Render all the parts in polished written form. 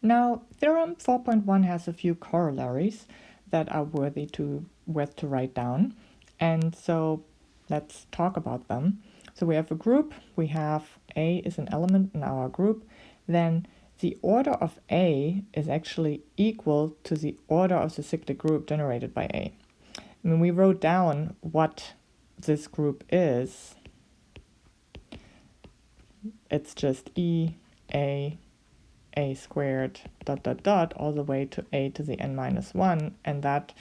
Now, theorem 4.1 has a few corollaries that are worth to write down. And so let's talk about them. So we have a group, we have A is an element in our group, then the order of A is actually equal to the order of the cyclic group generated by A. I mean, we wrote down what this group is. It's just E, A squared, dot, dot, dot, all the way to A to the n minus 1. And that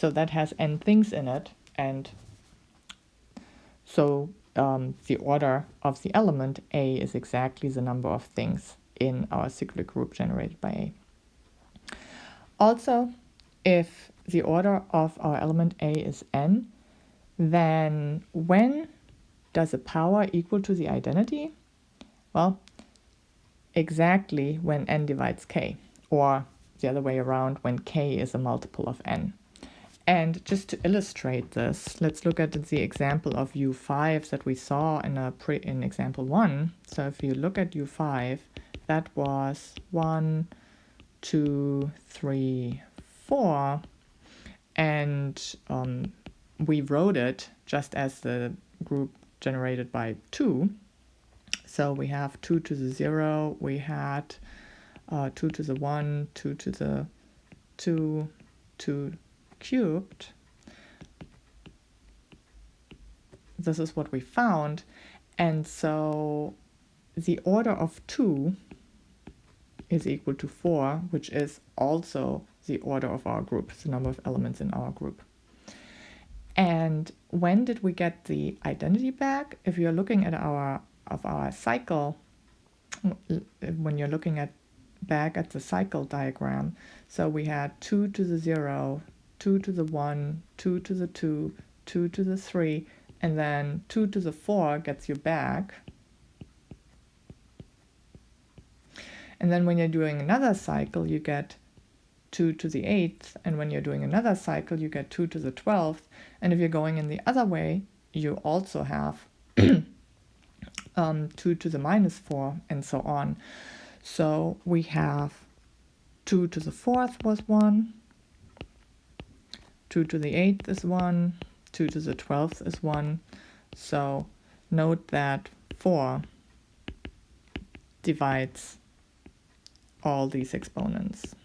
has n things in it. And so the order of the element A is exactly the number of things in our cyclic group generated by A. Also, if the order of our element A is n, then when does a power equal to the identity? Well, exactly when n divides k, or the other way around, when k is a multiple of n. And just to illustrate this, let's look at the example of U5 that we saw in example 1. So if you look at U5, that was 1, 2, 3, 4, and we wrote it just as the group generated by 2. So we have 2 to the 0, we had 2 to the 1, 2 to the 2, 2 cubed. This is what we found. And so the order of 2 is equal to 4, which is also the order of our group, the number of elements in our group. And when did we get the identity back? If you're looking at our cycle, when you're looking back at the cycle diagram, so we had 2 to the 0, 2 to the 1, 2 to the 2, 2 to the 3, and then 2 to the 4 gets you back. And then when you're doing another cycle, you get 2 to the 8th, and when you're doing another cycle, you get 2 to the 12th. And if you're going in the other way, you also have 2 to the minus 4, and so on. So we have 2 to the 4th was 1, 2 to the 8th is 1, 2 to the 12th is 1. So note that 4 divides all these exponents.